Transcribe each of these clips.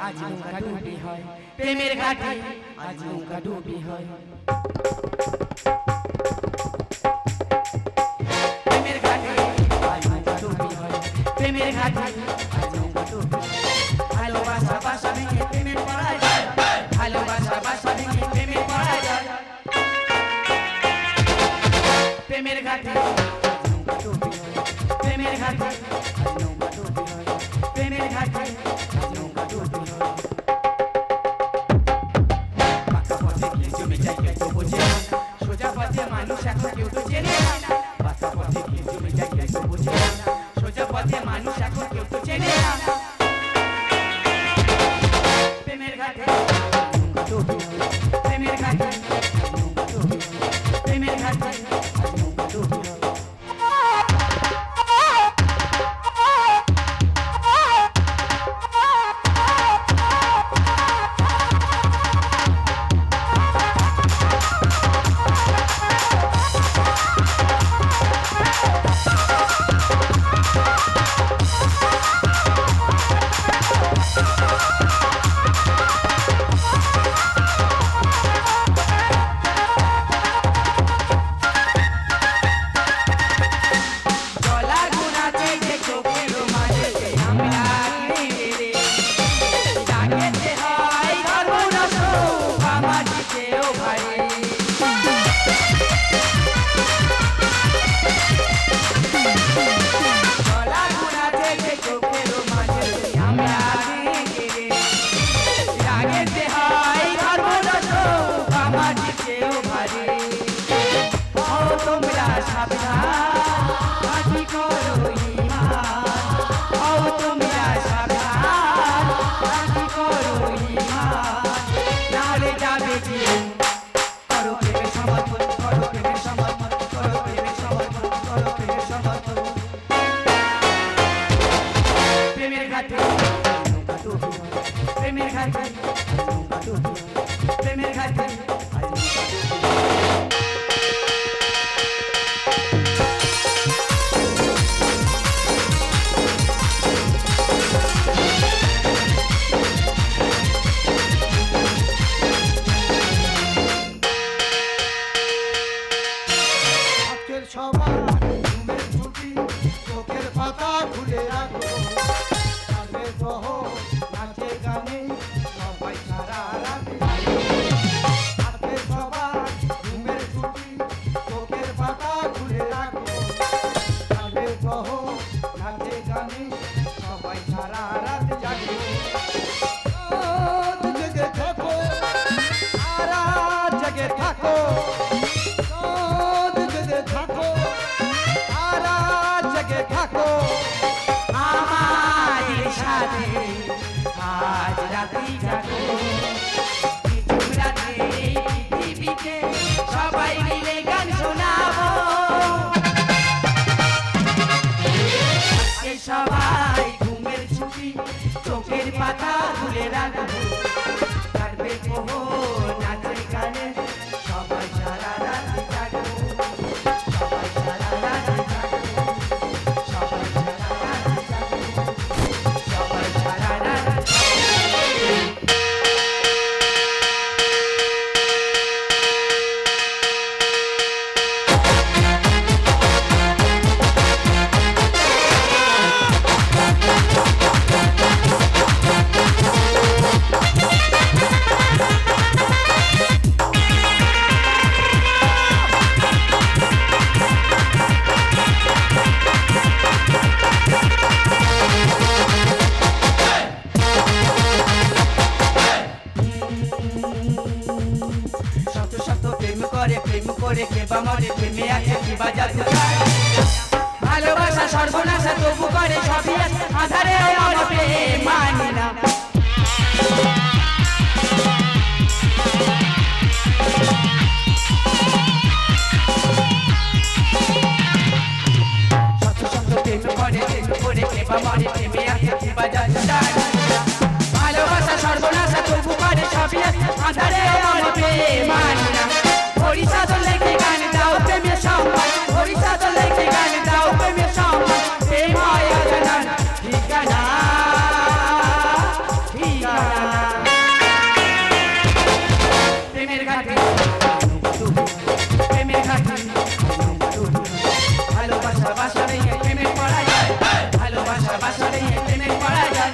আজ নৌকা ডুবি হয় প্রেমের ঘাটে আজ নৌকা ডুবি হয় প্রেমের ঘাটে আজ নৌকা ডুবি হয় প্রেমের ঘাটে আজ নৌকা ডুবি ভালোবাসা বাসা ভেঙে প্রেমের পড়ায় যায় ভালোবাসা বাসা ভেঙে প্রেমের পড়ায় যায় প্রেমের ঘাটে আজ নৌকা ডুবি হয় প্রেমের ঘাটে আজ নৌকা ডুবি হয় প্রেমের ঘাটে আজ নৌকা ডুবি হয় পাকা পথে কি জমে যায় কেউ বোঝে না সোজা পথে মানুষ এখন কেউ তো চেনে না পাকা পথে কি জমে যায় কেউ বোঝে না সোজা পথে মানুষ এখন কেউ তো চেনে না প্রেমের ঘাটে নৌকা ডুবি হয় প্রেমের ঘাটে নৌকা ডুবি হয় প্রেমের ঘাটে নৌকা ডুবি হয় ভালোবাসা সর্বনাশা তবু করে সবই আধারে মানি না ভালোবাসা সর্বনাশা তবু করে সবই আধারে মানি না ওড়িশা তো লেখে গান দাও প্রেমের সম্মান ওড়িশা তো লেখে গান দাও প্রেমের সম্মান এই মায়া জানা ঠিকানা ঠিকানা ভালোবাসা বাসা ভেঙে প্রেমে পড়া যায় ভালোবাসা বাসা ভেঙে প্রেমে পড়া যায়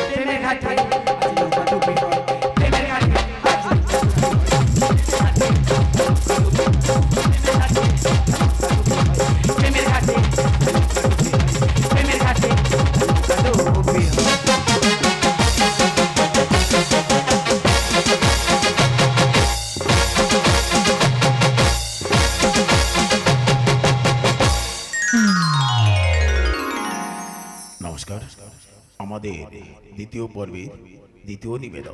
প্রেমের ঘাটে আজ নৌকা ডুবে হয় প্রেমের ঘাটে প্রেমের ঘাটে প্রেমের ঘাটে ডুবে নমস্কার আমাদের দ্বিতীয় পর্বে দ্বিতীয় নিবেদন